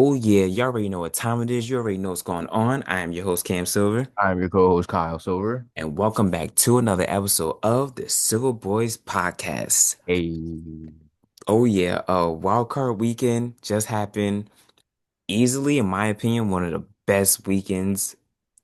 Oh yeah, you already know what time it is. You already know what's going on. I am your host Cam Silver, I'm your co-host Kyle Silver. and welcome back to another episode of the Silver Boys Podcast. Hey, Oh yeah, wild card weekend just happened. Easily, in my opinion, one of the best weekends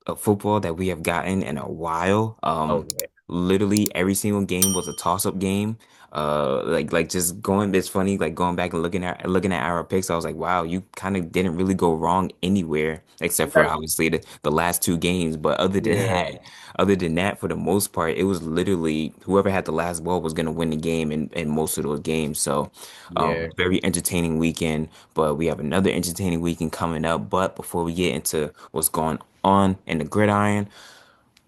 of football that we have gotten in a while. oh yeah, Literally every single game was a toss-up game. Like just going, it's funny, like going back and looking at our picks, I was like, wow, you kind of didn't really go wrong anywhere except for Right. obviously the last two games. But other than Yeah, that, for the most part, it was literally whoever had the last ball was gonna win the game in most of those games. So, yeah. very entertaining weekend. But we have another entertaining weekend coming up. But before we get into what's going on in the gridiron,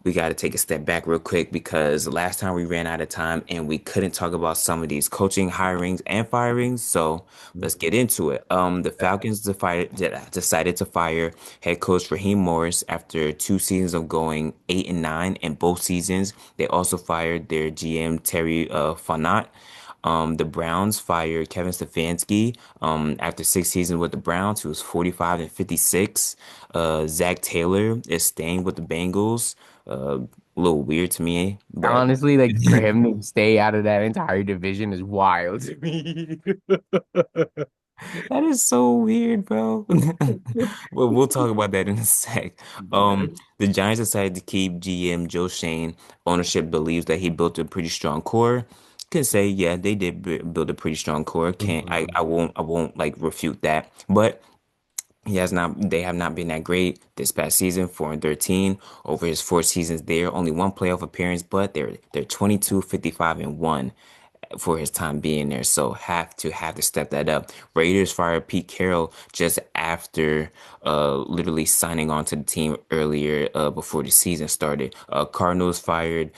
we got to take a step back real quick because last time we ran out of time and we couldn't talk about some of these coaching hirings and firings. So let's get into it. The Falcons decided to fire head coach Raheem Morris after 2 seasons of going 8-9. In both seasons, they also fired their GM Terry Fonat. The Browns fired Kevin Stefanski after 6 seasons with the Browns. He was 45 and 56. Zach Taylor is staying with the Bengals. A little weird to me, but Honestly, like for him to stay out of that entire division is wild to me. that is so weird, bro. Well, we'll talk about that in a sec. The Giants decided to keep GM Joe Shane. Ownership believes that he built a pretty strong core. Can say, yeah, they did build a pretty strong core. Can't Mhm. I won't like refute that. But they have not been that great this past season, 4-13. Over his 4 seasons there, only one playoff appearance, but they're 22, 55, and 1 for his time being there. So have to step that up. Raiders fired Pete Carroll just after literally signing on to the team earlier before the season started. Cardinals fired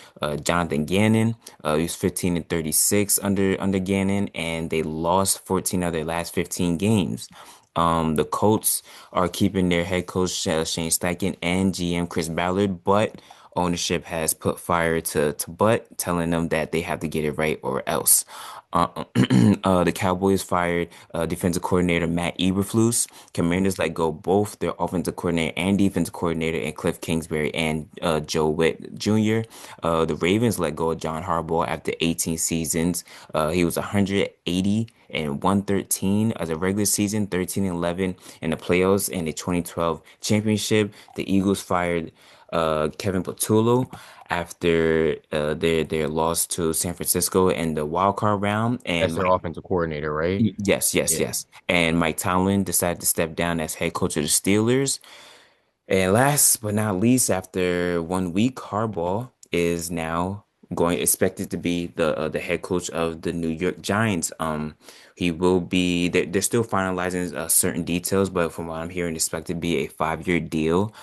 Jonathan Gannon. He was 15 and 36 under Gannon, and they lost 14 of their last 15 games. The Colts are keeping their head coach Shane Steichen and GM Chris Ballard, but ownership has put fire to Butt, telling them that they have to get it right or else. The Cowboys fired defensive coordinator Matt Eberflus. Commanders let go both their offensive coordinator and defensive coordinator in Cliff Kingsbury and Joe Witt Jr. The Ravens let go of John Harbaugh after 18 seasons. He was 180 and 113 as a regular season, 13 and 11 in the playoffs and the 2012 championship. The Eagles fired Kevin Patullo after their loss to San Francisco in the wild card round. That's And their offensive coordinator, right? yes, yes, Yeah. yes. And Mike Tomlin decided to step down as head coach of the Steelers. And last but not least, after 1 week, Harbaugh is now going expected to be the head coach of the New York Giants. He will be they're still finalizing certain details, but from what I'm hearing, expected to be a 5-year deal.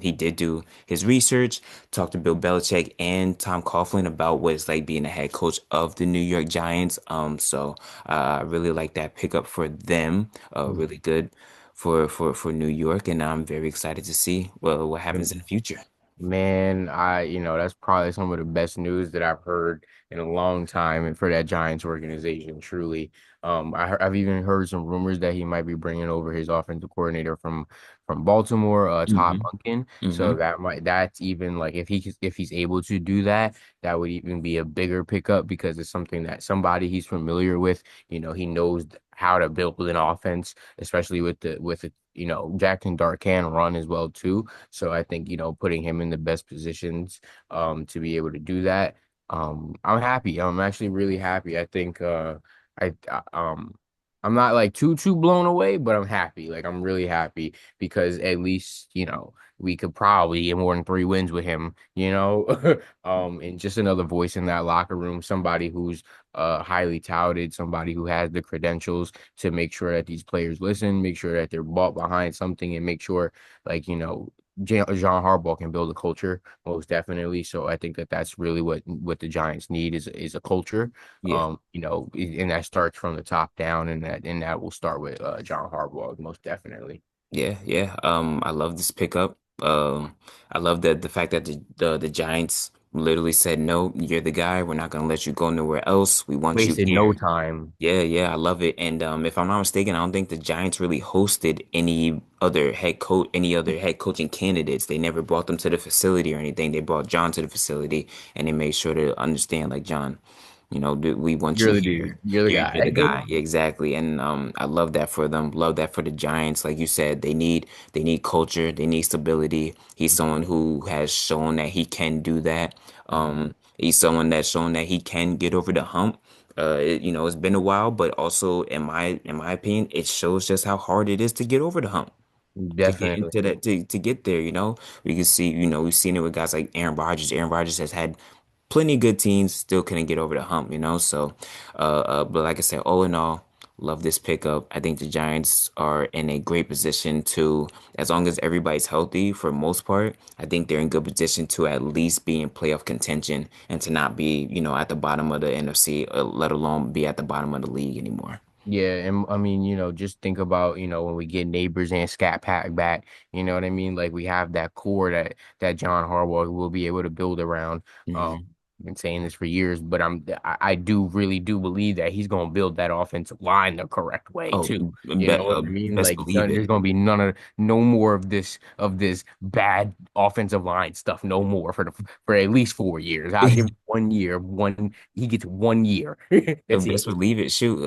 He did do his research, talked to Bill Belichick and Tom Coughlin about what it's like being a head coach of the New York Giants. So I really like that pickup for them. Really good for New York, and I'm very excited to see what happens in the future. Man, that's probably some of the best news that I've heard in a long time, and for that Giants organization, truly. I've even heard some rumors that he might be bringing over his offensive coordinator from Baltimore, Todd Hmm. Monken. So Hmm. that's even like if he's able to do that, that would even be a bigger pickup because it's something that somebody he's familiar with. He knows how to build an offense, especially with the Jack and Dart can run as well too. So I think, putting him in the best positions to be able to do that. I'm happy. I'm actually really happy. I think I'm not like too blown away, but I'm happy. Like I'm really happy because at least, we could probably get more than 3 wins with him. And just another voice in that locker room, somebody who's highly touted, somebody who has the credentials to make sure that these players listen, make sure that they're bought behind something, and make sure, like, John Harbaugh can build a culture most definitely. So I think that that's really what the Giants need is a culture. Yeah, And that starts from the top down, and that will start with John Harbaugh most definitely. yeah, yeah. I love this pickup. I love the fact that the Giants literally said, "No, you're the guy. We're not gonna let you go nowhere else. We want you Wasted no here." time. Yeah, yeah, I love it. And if I'm not mistaken, I don't think the Giants really hosted any other head coaching candidates. They never brought them to the facility or anything. They brought John to the facility, and they made sure to understand, like, John, we want you You're the here. dude. You're the You're the guy. guy. Yeah, exactly. And I love that for them. Love that for the Giants. Like you said, they need culture. They need stability. He's someone who has shown that he can do that. He's someone that's shown that he can get over the hump. It's been a while, but also in my opinion, it shows just how hard it is to get over the hump, to get Definitely. into that, to get there. We can see, we've seen it with guys like Aaron Rodgers. Aaron Rodgers has had plenty of good teams, still couldn't get over the hump. So, but like I said, all in all, love this pickup. I think the Giants are in a great position to, as long as everybody's healthy for most part, I think they're in good position to at least be in playoff contention and to not be, at the bottom of the NFC, let alone be at the bottom of the league anymore. Yeah, and I mean, just think about, when we get Neighbors and Scat Pack back, you know what I mean? Like we have that core that John Harbaugh will be able to build around. Hmm. I've been saying this for years, but I do really do believe that he's gonna build that offensive line the correct way Oh, too. You know what I mean? best Like believe it. there's gonna be no more of this bad offensive line stuff, no more for at least 4 years. I'll give him 1 year, he gets 1 year. That's it. Best believe it. Shoot,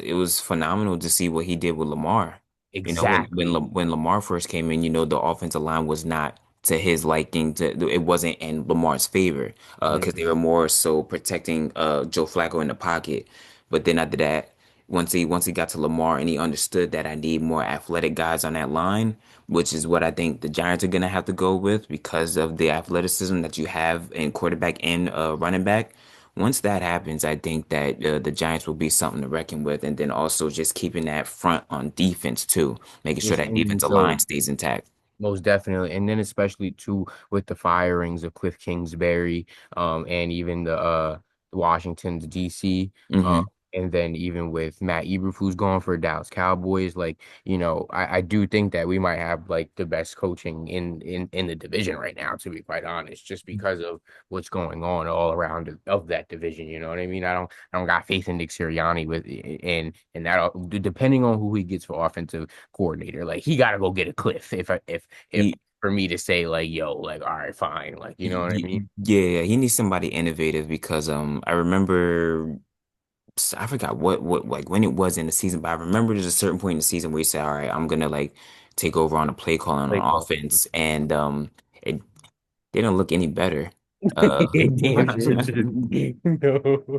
it was phenomenal to see what he did with Lamar. Exactly. When Lamar first came in, the offensive line was not to his liking. It wasn't in Lamar's favor, because they were more so protecting Joe Flacco in the pocket. But then after that, once he got to Lamar and he understood that I need more athletic guys on that line, which is what I think the Giants are gonna have to go with because of the athleticism that you have in quarterback and running back. Once that happens, I think that the Giants will be something to reckon with, and then also just keeping that front on defense too, making sure Yes, that and defensive line so stays intact. most definitely, and then especially too with the firings of Cliff Kingsbury, and even the Washington's DC, Hmm. and then even with Matt Eberflus who's going for Dallas Cowboys, like I do think that we might have like the best coaching in the division right now, to be quite honest, just because of what's going on all around of that division. You know what I mean? I don't got faith in Nick Sirianni with and that depending on who he gets for offensive coordinator. Like he got to go get a Cliff if He, for me to say like yo like all right fine like you know what I mean. yeah, he needs somebody innovative because I remember I forgot what like when it was in the season, but I remember there's a certain point in the season where he said, "All right, I'm gonna like take over on the play calling Play on call. offense," and it didn't look any better. Damn sure didn't.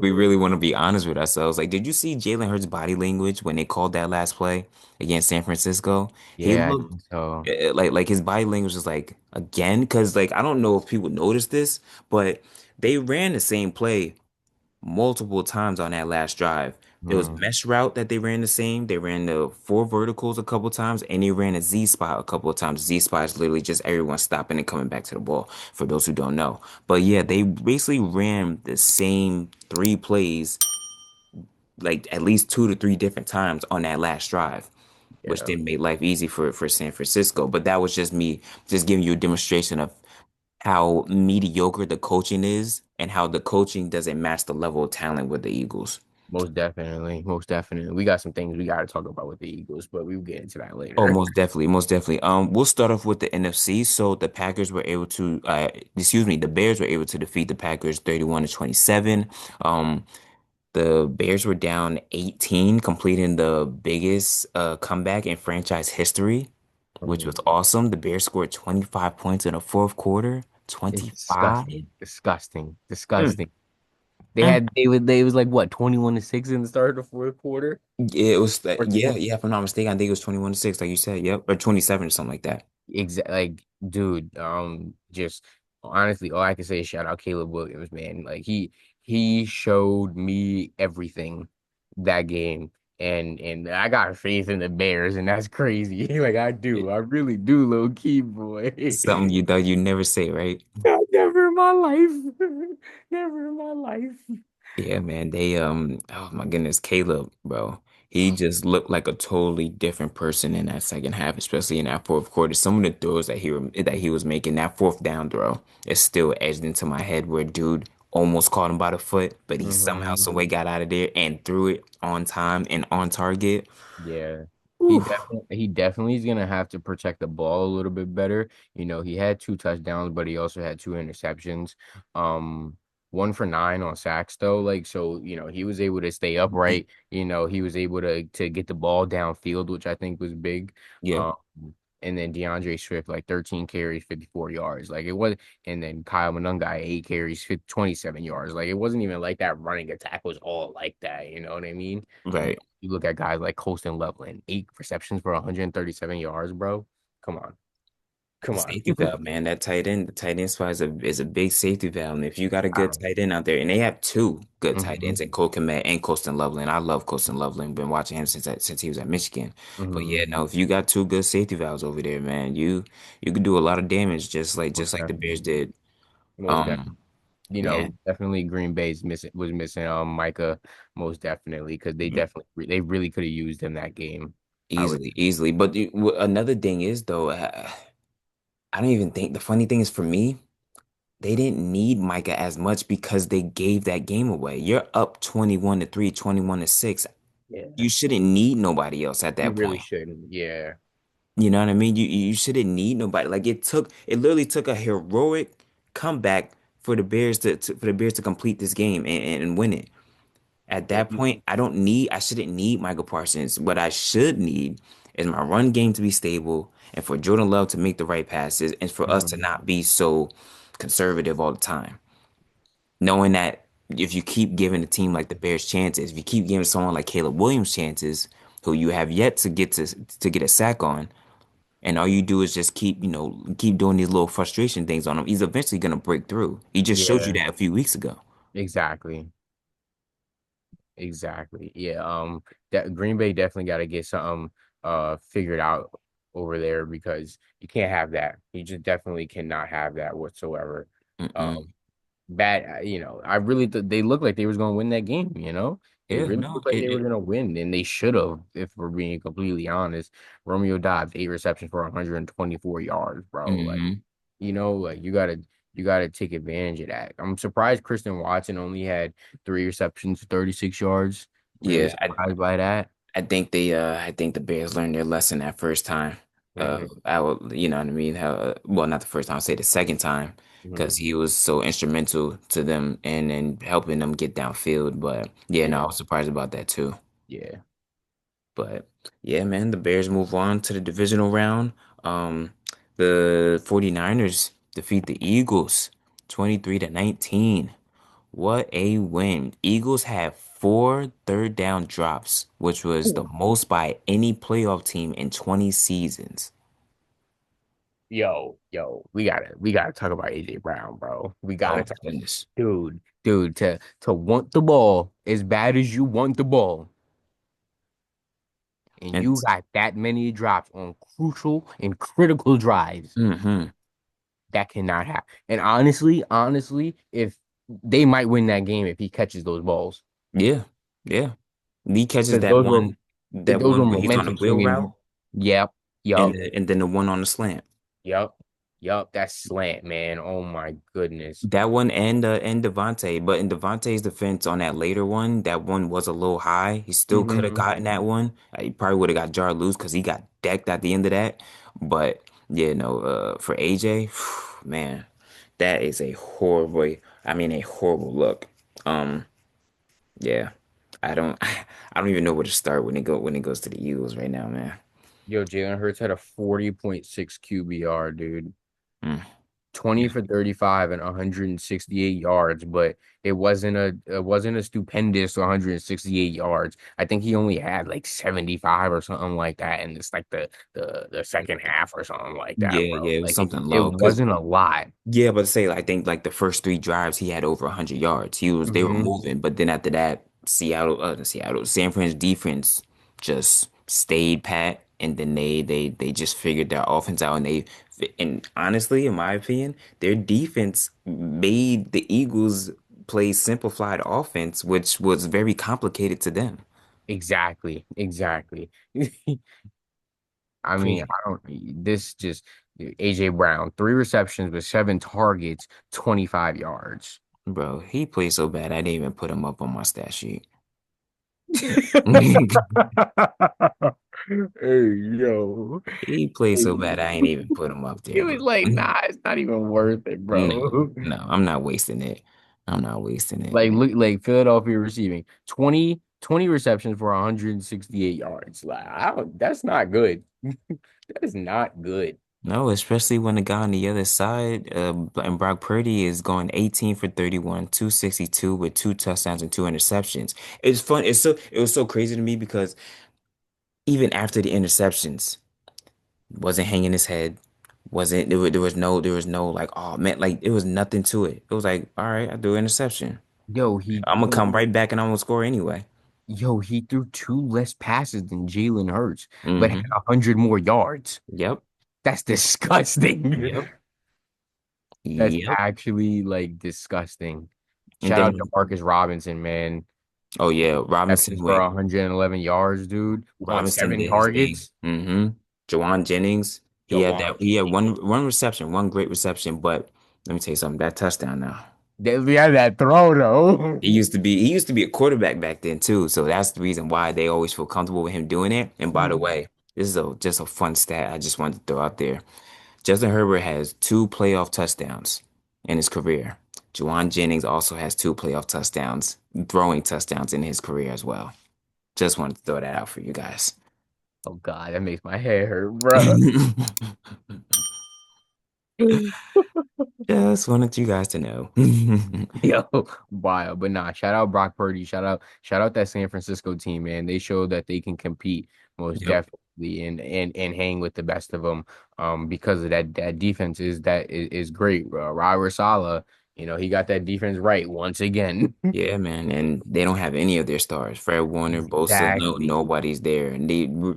We No. really want to be honest with ourselves. Like, did you see Jalen Hurts' body language when they called that last play against San Francisco? He Yeah, I looked think so. like his body language was like again, because like I don't know if people noticed this, but they ran the same play multiple times on that last drive. There was Hmm. mesh route that they ran the same. They ran the four verticals a couple times, and they ran a Z spot a couple of times. Z spot is literally just everyone stopping and coming back to the ball. For those who don't know, but yeah, they basically ran the same three plays like at least two to three different times on that last drive, which Yeah, didn't make life easy for San Francisco. But that was just me just giving you a demonstration of how mediocre the coaching is and how the coaching doesn't match the level of talent with the Eagles. most definitely, most definitely. We got some things we got to talk about with the Eagles, but we will get into that Oh, later. most definitely, most definitely. We'll start off with the NFC. So the Packers were able to, the Bears were able to defeat the Packers 31-27. Um, The Bears were down 18, completing the biggest comeback in franchise history, which was Um, awesome. The Bears scored 25 points in the fourth quarter. it's 25? disgusting, disgusting, Mm, disgusting. They mm. had they was like what 21-6 in the start of the fourth quarter. Yeah, it was like, Or yeah, yeah, if I'm not mistaken, I think it was 21-6, like you said. Yep. Or 27 or something like that. Like, dude, just honestly, all I can say is shout out Caleb Williams, man. Like he showed me everything that game, and I got faith in the Bears, and that's crazy. Like I really do, low key, boy. Something you thought you'd never say, right? Never in my life, never in my life. Yeah, man. Oh my goodness, Caleb, bro. He just looked like a totally different person in that second half, especially in that fourth quarter. Some of the throws that he was making, that fourth down throw, is still etched into my head where dude almost caught him by the foot, but he somehow, Hmm. some way got out of there and threw it on time and on target. Yeah. Whew. He definitely is gonna have to protect the ball a little bit better. You know, he had two touchdowns, but he also had two interceptions. Um, one for nine on sacks though. Like so, you know, he was able to stay upright. You know, he was able to get the ball downfield, which I think was big. Yeah, Um, and then DeAndre Swift, like 13 carries, 54 yards. Like it was, and then Kyle Monungai, 8 carries, 27 yards. Like it wasn't even like that running attack was all like that. You know what I mean? And right. you look at guys like Colston Loveland, 8 receptions for 137 yards, bro. Come on. Come The on. safety valve, man. That the tight end spot is a big safety valve. And if you got a good Wow. tight end out there, and they have two good tight ends Hmm. in Cole Kmet and Colston Loveland. I love Colston Loveland. Been watching him since he was at Michigan. But Hmm. yeah, no, if you got two good safety valves over there, man, you could do a lot of damage Most just like the Bears definitely. did. Most definitely. Um, You man, know, definitely Green Bay's missing was missing Micah most definitely because they really could have used him that game. I would. easily. But another thing is though, I don't even think the funny thing is for me. They didn't need Micah as much because they gave that game away. You're up 21 to 3, 21 to 6. Yeah. You shouldn't need nobody else at You that really point. shouldn't. Yeah. You know what I mean? You shouldn't need nobody. Like it literally took a heroic comeback for the Bears for the Bears to complete this game and win it. At Yeah. that point, I shouldn't need Michael Parsons. What I should need is my run game to be stable and for Jordan Love to make the right passes and for us to Mhm. not be so conservative all the time. Knowing that if you keep giving a team like the Bears chances, if you keep giving someone like Caleb Williams chances, who you have yet to get a sack on, and all you do is just keep doing these little frustration things on him, he's eventually gonna break through. He just showed you Yeah. that a few weeks ago. Exactly. Exactly. Yeah. That Green Bay definitely got to get something figured out over there because you can't have that. You just definitely cannot have that whatsoever. Mm-mm. Um, bad. You know, I really they looked like they was gonna win that game. You know, they Yeah, really no, looked like they were gonna win, and they should have. If we're being completely honest, Romeo Dobbs 8 receptions for 124 yards, bro. Like hmm like you gotta take advantage of that. I'm surprised Christian Watson only had 3 receptions, 36 yards. Really Yeah, surprised by that. I think the Bears learned their lesson that first time. Hmm. You know what I mean? How, well, not the first time, I'll say the second time, because Hmm. he was so instrumental to them and helping them get downfield. But yeah, no, I Yeah, was surprised about that too. yeah. But yeah, man, the Bears move on to the divisional round. Um, the 49ers defeat the Eagles 23 to 19. What a win. Eagles had four third down drops, which was the Ooh. most by any playoff team in 20 seasons. We gotta talk about AJ Brown, bro. We Oh gotta my talk, goodness. dude. To want the ball as bad as you want the ball, and And you got that many drops on crucial and critical drives. hmm That cannot happen. And honestly, if they might win that game if he catches those balls. yeah, yeah. He catches Because those were that those were one where he's on the momentum wheel swinging. route Yep, and yep, and then the one on the slant. yep, yep. That slant, man. Oh my goodness. That one and Devontae, but in Devontae's defense on that later one, that one was a little high. He still could have Hmm. gotten that one. He probably would have got jarred loose because he got decked at the end of that. But yeah, no, for AJ, man, that is a horrible look. Um, yeah, I don't, I don't even know where to start when it goes to the Eagles right now, man. Yo, Jalen Hurts had a 40.6 QBR, dude. Mm, 20 for 35 and 168 yards, but it wasn't a stupendous 168 yards. I think he only had like 75 or something like that, and it's like the second half or something like that, yeah, bro. yeah, it was Like it, something it low because wasn't a lot. yeah, but say I think like the first three drives he had over 100 yards. They were Hmm. moving, but then after that, San Fran's defense just stayed pat, and then they just figured their offense out, and honestly, in my opinion, their defense made the Eagles play simplified offense, which was very complicated to them. Exactly, exactly. I mean, Pretty, I don't. This just AJ Brown, 3 receptions with 7 targets, 25 yards. bro. He played so bad I didn't even put him up on my stat sheet. Hey, yo. He played so bad Hey. I ain't even put him up It there, bro. was like, nah, it's not even worth it, No, bro. no, I'm not wasting it. I'm not wasting it. Like, look, like Philadelphia receiving 20 receptions for 168 yards. Like, I don't, that's not good. That is not good. No, especially when the guy on the other side, and Brock Purdy is going 18 for 31, 262 with 2 touchdowns and 2 interceptions. It's fun. It was so crazy to me because even after the interceptions, wasn't hanging his head, wasn't there was no like, oh man, like it was nothing to it. It was like, all right, I do an interception. Yo, I'm gonna come right back and I'm gonna score anyway. he threw 2 less passes than Jalen Hurts, but had Hmm. 100 more yards. Yep. That's disgusting. Yep. That's Yep. actually like disgusting. And Shout out to then, Marcus Robinson, man. oh yeah, Receptions Robinson for went. 111 yards, dude. On Robinson seven did his thing. targets. Jawan Jennings, Jawan. he had one reception, one great reception, but let me tell you something, that touchdown now. They had that throw though. He used to be a quarterback back then too, so that's the reason why they always feel comfortable with him doing it. And by the way, this is just a fun stat I just wanted to throw out there. Justin Herbert has 2 playoff touchdowns in his career. Juwan Jennings also has 2 playoff touchdowns, throwing touchdowns in his career as well. Just wanted to throw that out for you guys. Oh God, that makes my head hurt, bro. Just wanted you guys to know. Yo, wild. But nah, shout out Brock Purdy. Shout out that San Francisco team, man. They showed that they can compete most Yep. definitely and hang with the best of them. Because of that defense is great. Robert Saleh, he got that defense right once again. Yeah, man, and they don't have any of their stars. Fred Warner, Bosa, Exactly. nobody's there. And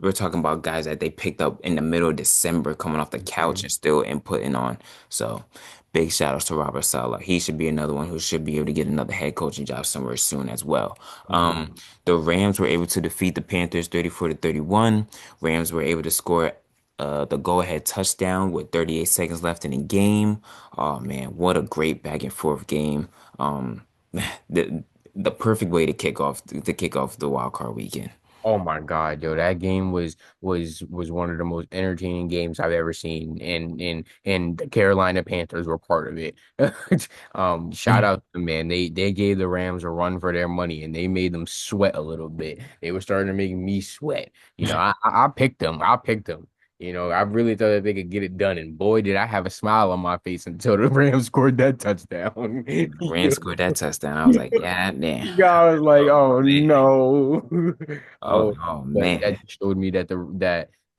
we're talking about guys that they picked up in the middle of December, coming off the couch Mhm. and still inputting on. So, big shout outs to Robert Saleh. He should be another one who should be able to get another head coaching job somewhere soon as well. Mhm. The Rams were able to defeat the Panthers 34 to 31. Rams were able to score the go-ahead touchdown with 38 seconds left in the game. Oh man, what a great back and forth game. Um, the the perfect way to kick off the wild card weekend. Oh my God, yo, that game was one of the most entertaining games I've ever seen, and the Carolina Panthers were part of it. Shout out to them, man. They gave the Rams a run for their money, and they made them sweat a little bit. They were starting to make me sweat. I picked them. I picked them. I really thought that they could get it done, and boy, did I have a smile on my face until the Rams scored that touchdown. Rams scored that touchdown. I was like, yeah, damn. I was like, Oh oh man. no. Oh, Oh, oh but man. that just showed me that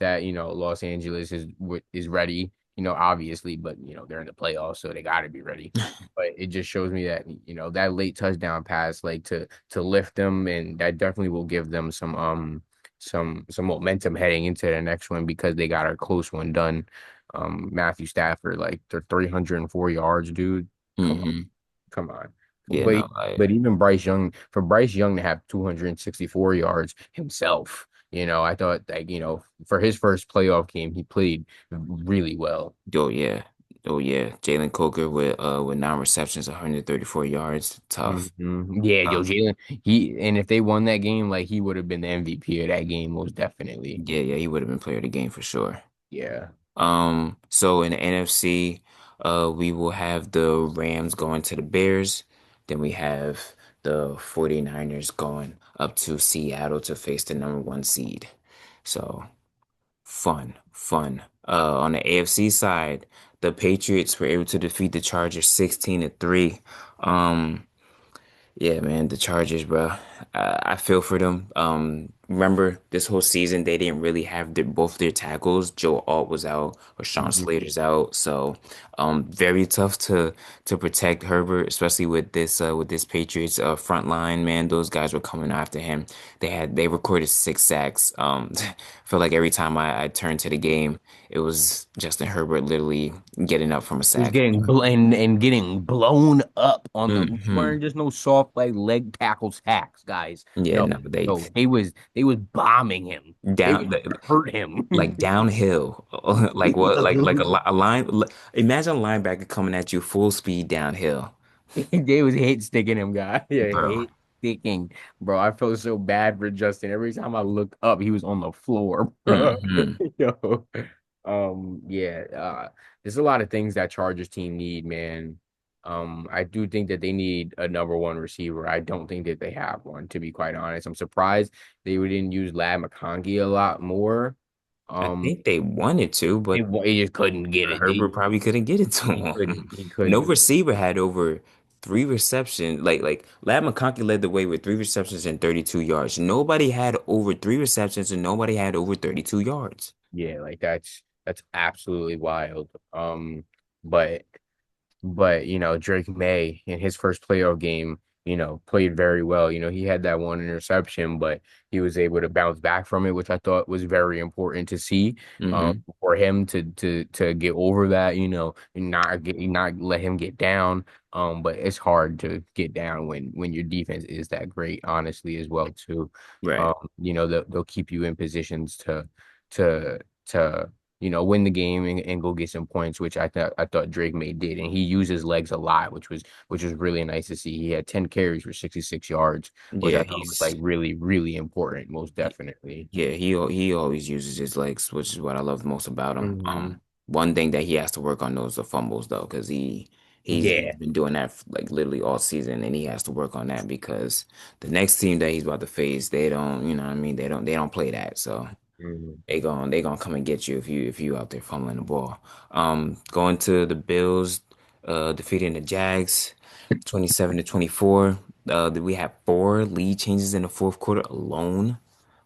Los Angeles is ready, obviously, but they're in the playoffs, so they got to be ready. But it just shows me that that late touchdown pass, like to lift them, and that definitely will give them some momentum heading into the next one because they got a close one done. Matthew Stafford, like the 304 yards, dude. Come on, Hmm. come on. Yeah, But no, like, but even Bryce Young to have 264 yards himself, I thought like, for his first playoff game, he played really well. oh yeah. Oh yeah. Jalen Coker with 9 receptions, 134 yards. Tough. Yeah, yo, Tough. Jalen, and if they won that game, like he would have been the MVP of that game, most definitely. Yeah, yeah, he would have been player of the game for sure. Yeah. So in the NFC, we will have the Rams going to the Bears. Then we have the 49ers going up to Seattle to face the number 1 seed. So fun, fun. On the AFC side, the Patriots were able to defeat the Chargers 16 to 3. Um, yeah, man, the Chargers, bro. I feel for them. remember this whole season they didn't really have both their tackles. Joe Alt was out, or Sean Mhm. Slater's out, so very tough to protect Herbert, especially with this Patriots front line. Man, those guys were coming after him. They recorded 6 sacks. Feel like every time I turned to the game, it was Justin Herbert literally getting up from a He was sack. getting and getting blown up on the Hmm. weren't just no soft like leg tackle sacks, guys. Yeah, No, no, no, they was bombing him. They was down trying to hurt him. like downhill, like what, a line. Imagine a linebacker coming at you full speed downhill, They was hate sticking him, guy. Yeah, bro. hate sticking, bro. I felt so bad for Justin. Every time I looked up, he was on the floor, bro. Hmm. Yo, yeah. There's a lot of things that Chargers team need, man. I do think that they need a number one receiver. I don't think that they have one, to be quite honest. I'm surprised they didn't use Lad McConkey a lot more. I Um, think they wanted to, but he just couldn't get it. Herbert probably couldn't get it to He him. couldn't. He No couldn't. receiver had over 3 receptions. Like Lad McConkey led the way with 3 receptions and 32 yards. Nobody had over 3 receptions and nobody had over 32 yards. Yeah, like that's absolutely wild. But but Drake May in his first playoff game, played very well. He had that one interception, but he was able to bounce back from it, which I thought was very important to see. Hmm. For him to get over that, and not let him get down. But it's hard to get down when your defense is that great, honestly, as well too. Right. They'll keep you in positions to to win the game and go get some points, which I thought Drake May did, and he used his legs a lot, which was really nice to see. He had 10 carries for 66 yards, which I Yeah, thought was like really really important, most definitely. yeah, he always uses his legs, which is what I love most about him. Hmm. One thing that he has to work on those are fumbles though, because he's Yeah. been doing that like literally all season, and he has to work on that because the next team that he's about to face, they don't, you know what I mean, they don't play that, so Mhm. they gonna come and get you if you out there fumbling the ball. Going to the Bills, defeating the Jags, 27-24. We had 4 lead changes in the fourth quarter alone,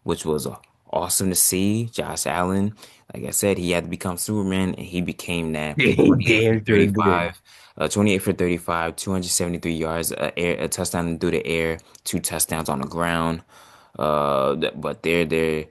which was awesome to see. Josh Allen, like I said, he had to become Superman, and he became that. Yeah, he 28 for damn sure did. 35, 28 for 35, 273 yards, a touchdown through the air, 2 touchdowns on the ground. But they're de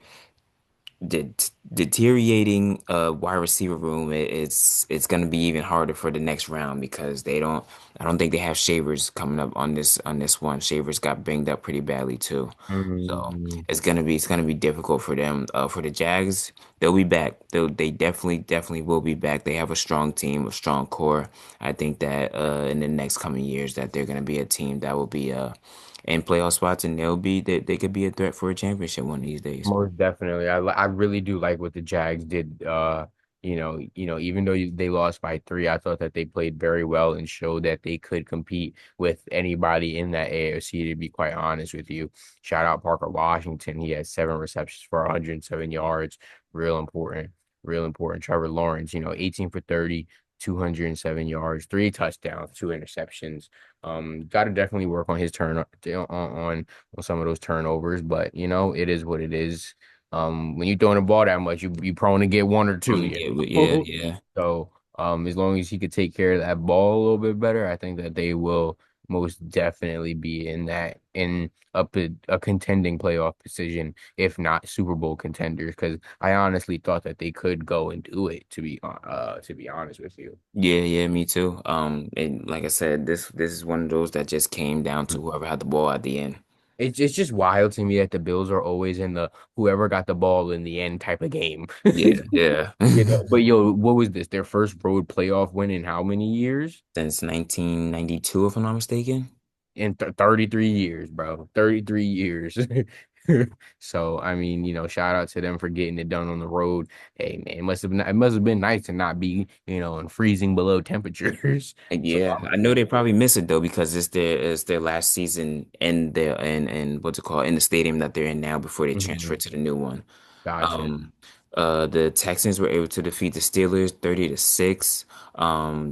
deteriorating wide receiver room. It's gonna be even harder for the next round because I don't think they have Shavers coming up on this one. Shavers got banged up pretty badly too. So Mhm. it's gonna be difficult for them. For the Jags, they'll be back. They definitely will be back. They have a strong team, a strong core. I think that in the next coming years that they're gonna be a team that will be in playoff spots, and they could be a threat for a championship one of these days. Most definitely. I really do like what the Jags did. Even though they lost by 3, I thought that they played very well and showed that they could compete with anybody in that AFC, to be quite honest with you. Shout out Parker Washington. He had 7 receptions for 107 yards. Real important. Real important. Trevor Lawrence, 18 for 30, 207 yards, 3 touchdowns, 2 interceptions. Got to definitely work on his turn on some of those turnovers, but it is what it is. When you're throwing the ball that much, you prone to get one or two, Yeah, yeah, know. yeah. So as long as he could take care of that ball a little bit better, I think that they will most definitely be in a contending playoff position, if not Super Bowl contenders. Because I honestly thought that they could go and do it. To be honest with you. Yeah, yeah, me too. And like I said, this is one of those that just came down to whoever had the ball at the end. It's just wild to me that the Bills are always in the whoever got the ball in the end type of game. Yeah, yeah. But yo, what was this? Their first road playoff win in how many years? Since 1992, if I'm not mistaken. In 33 years, bro. 33 years. So, I mean, shout out to them for getting it done on the road. Hey, man, it must have been nice to not be, in freezing below temperatures. And So, yeah, I know they probably miss it though because it's their last season in their and what's it called in the stadium that they're in now before they transfer mhm. to the new one. Gotcha. Um, the Texans were able to defeat the Steelers 30-6.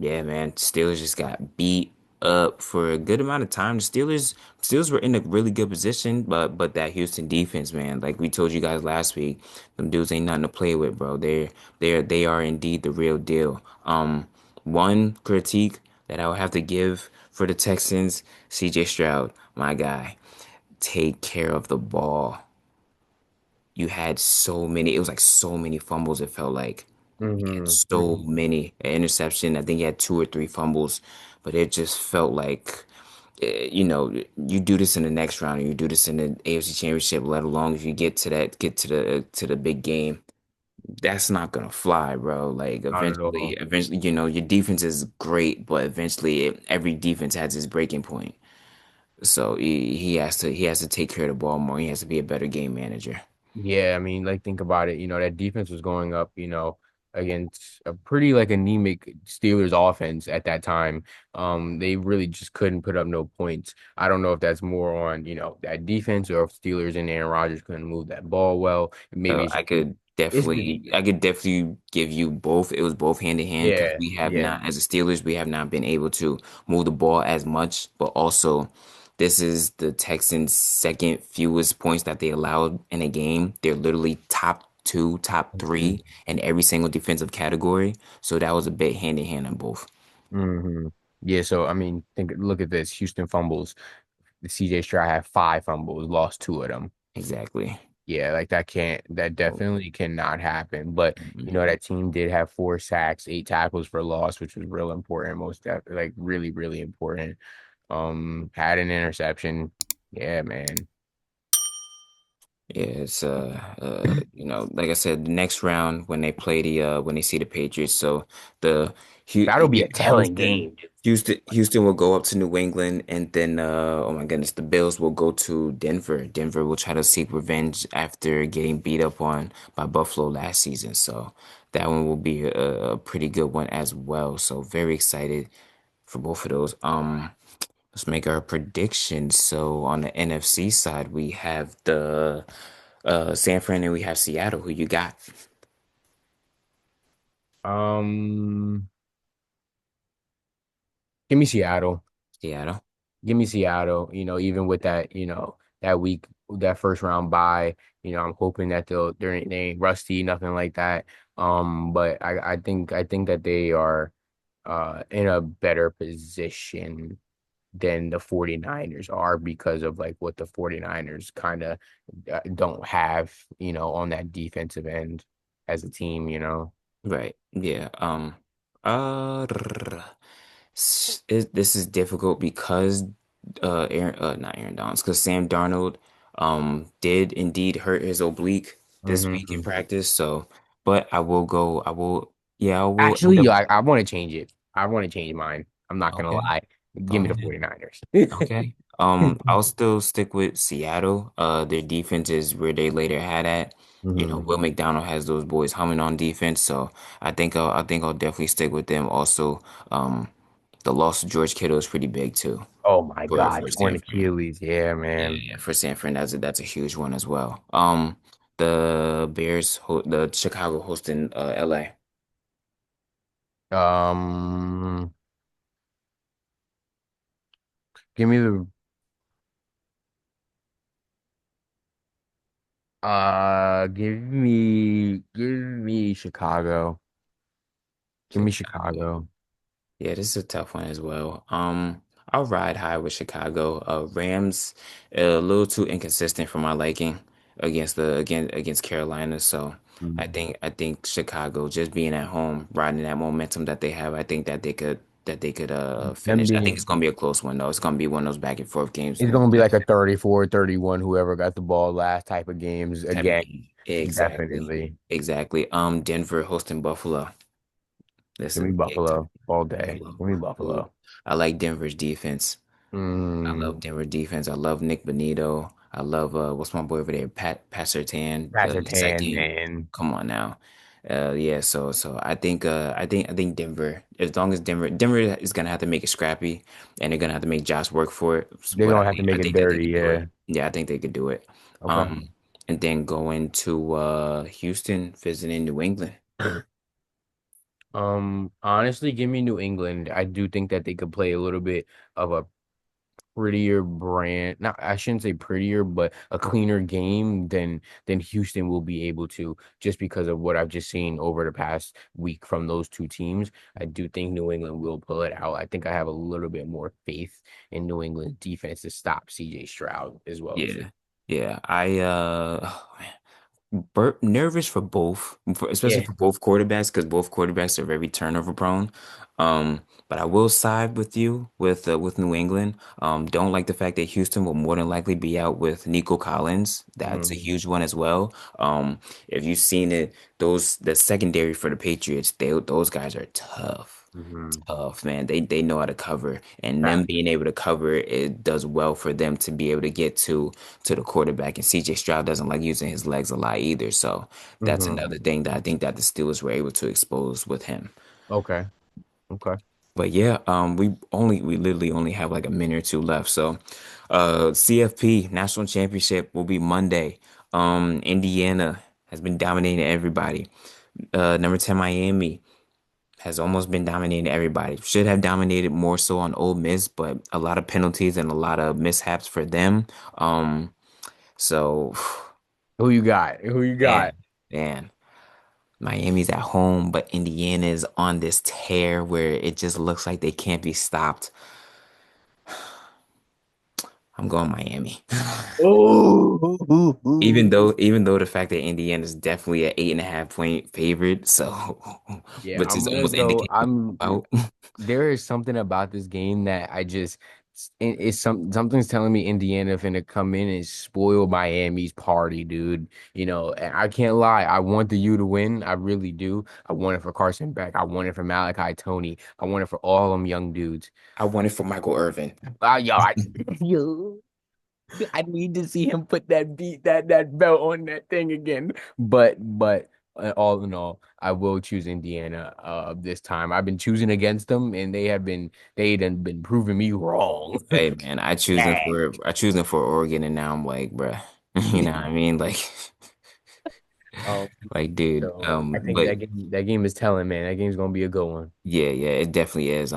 Yeah, man, Steelers just got beat. for a good amount of time. The Steelers were in a really good position, but that Houston defense, man, like we told you guys last week, them dudes ain't nothing to play with, bro. They are indeed the real deal. One critique that I would have to give for the Texans, CJ Stroud, my guy, take care of the ball. You had so many, it was like so many fumbles, it felt like. He had Hmm. so many. An interception, I think he had two or three fumbles, but it just felt like, you do this in the next round, or you do this in the AFC Championship, let alone if you get to the big game. That's not gonna fly, bro. Like Not at all. eventually, your defense is great, but eventually, every defense has its breaking point. So he has to take care of the ball more. He has to be a better game manager. Yeah, I mean, like think about it. That defense was going up, against a pretty like anemic Steelers offense at that time. They really just couldn't put up no points. I don't know if that's more on, that defense or if Steelers and Aaron Rodgers couldn't move that ball well. Maybe it's I just could it's the definitely, I defense. could definitely give you both. It was both hand in hand because Yeah, we have yeah. not, as the Steelers, we have not been able to move the ball as much. But also, this is the Texans' second fewest points that they allowed in a game. They're literally top two, top Hmm. three in every single defensive category. So that was a bit hand in hand on both. Hmm. Yeah, so I mean, look at this. Houston fumbles. The CJ Stroud had 5 fumbles, lost 2 of them. Exactly. Yeah, like that Oh, definitely cannot happen. But mhm. that team did have 4 sacks, 8 tackles for loss, which was real important, most def like really, really important. Had an interception. Yeah, man. Yeah, it's like I said, the next round when they play when they see the Patriots, so the That'll be a telling Houston game, dude. Houston will go up to New England, and then oh my goodness, the Bills will go to Denver. Denver will try to seek revenge after getting beat up on by Buffalo last season. So that one will be a pretty good one as well. So very excited for both of those. Let's make our predictions. So on the NFC side, we have the San Fran and we have Seattle. Who you got? Um, Give me Seattle. Seattle. Give me Seattle. Even with that, that week, that first round bye, I'm hoping that they ain't rusty, nothing like that. But I think that they are in a better position than the 49ers are because of like what the 49ers kind of don't have, on that defensive end as a team. Right. Yeah. Uh, this is difficult because not Aaron Donalds, because Sam Darnold did indeed hurt his oblique this week in Hmm. practice. So, but I will go. I will. Yeah, I will end Actually, up. I want to change it. I want to change mine. I'm not gonna Okay. lie. Give Go me the ahead. 49ers. Okay. I'll still stick with Seattle. Their defense is where they later had at. Hmm. Will McDonald has those boys humming on defense, so I think I'll definitely stick with them. Also, um, the loss of George Kittle is pretty big too Oh my for God, torn San Fran. Achilles. Yeah, Yeah, man. yeah, for San Fran, that's a huge one as well. The Chicago hosting LA. Um, give me the give me Chicago. Give me Chicago. Chicago. Yeah, this is a tough one as well. I'll ride high with Chicago. Rams a little too inconsistent for my liking against Carolina. So I think Chicago just being at home, riding that momentum that they have, I think that they could Them finish. I think being it's gonna be a close one though. It's gonna be one of those back and forth games. It's gonna be like a 34-31, whoever got the ball last type of games Type of again. game. Exactly. Definitely. Exactly. Denver hosting Buffalo. That's Give a me big time. Buffalo all day. Buffalo. Give me Ooh, Buffalo. I like Denver's defense. I Mm, love Denver defense. I love Nick Bonito. I love what's my boy over there, Pat Surtain, Tan, second. man. Come on now. Yeah, so I think Denver, as long as Denver is gonna have to make it scrappy and they're gonna have to make Josh work for it. They're But I gonna have to think I make it think that they dirty, could do it. yeah. Yeah, I think they could do it. Okay. Um and then going to Houston, visiting New England. Honestly, give me New England. I do think that they could play a little bit of a prettier brand. Not, I shouldn't say prettier, but a cleaner game than Houston will be able to, just because of what I've just seen over the past week from those two teams. I do think New England will pull it out. I think I have a little bit more faith in New England's defense to stop CJ Stroud as well as Yeah. Yeah. Nervous for both, especially yeah. for both quarterbacks, because both quarterbacks are very turnover prone. But I will side with you with New England. Don't like the fact that Houston will more than likely be out with Nico Collins. That's a Hmm. huge one as well. If you've seen it, the secondary for the Patriots, those guys are tough. Hmm. Tough, man. They know how to cover, and them Fact. being able to cover it does well for them to be able to get to the quarterback. And CJ Stroud doesn't like using his legs a lot either. So that's Hmm. another thing that I think that the Steelers were able to expose with him. Okay. Okay. But yeah, we literally only have like a minute or two left. So CFP National Championship will be Monday. Indiana has been dominating everybody. Number 10 Miami has almost been dominating everybody. Should have dominated more so on Ole Miss, but a lot of penalties and a lot of mishaps for them. So Who you got? Who you got? man, man. Miami's at home, but Indiana is on this tear where it just looks like they can't be stopped. I'm going Miami. Oh, Even though the fact that Indiana is definitely an 8.5 point favorite, so yeah, which I'm is gonna almost go. indicating out. There is something about this game that it's something's telling me Indiana finna come in and spoil Miami's party, dude. And I can't lie. I want the U to win. I really do. I want it for Carson Beck. I want it for Malachi Tony. I want it for all them young dudes. I want it for Michael Irvin. Yo, yo. I need to see him put that belt on that thing again. But all in all, I will choose Indiana this time. I've been choosing against them, and they done been proving me wrong. Hey man, Bad. I choose them for Oregon, and now I'm like, bruh, you know what I mean? Like, Um, like, dude. so I think But that game is telling, man. That game's gonna be a good one. yeah, yeah, it definitely is.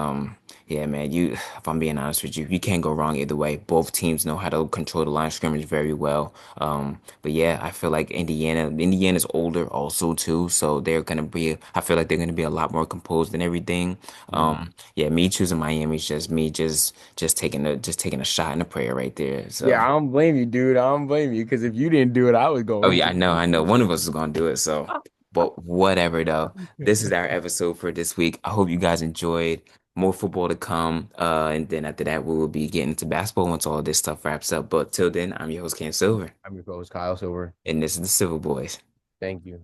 Yeah, man, if I'm being honest with you, you can't go wrong either way. Both teams know how to control the line of scrimmage very well. But yeah, I feel like Indiana's older also too, so I feel like they're gonna be a lot more composed and everything. Mhm. Yeah, me choosing Miami is just me just taking a shot in the prayer right there. Yeah, So. I don't blame you, dude. I don't blame you because if you didn't do it, I was Oh going yeah, to. I know. One of us is gonna do it. So, but whatever though. This is our episode for this week. I hope you guys enjoyed. More football to come. And then after that, we will be getting into basketball once all this stuff wraps up. But till then, I'm your host, Ken Silver, I'm your host, Kyle Silver. and this is the Silver Boys. Thank you.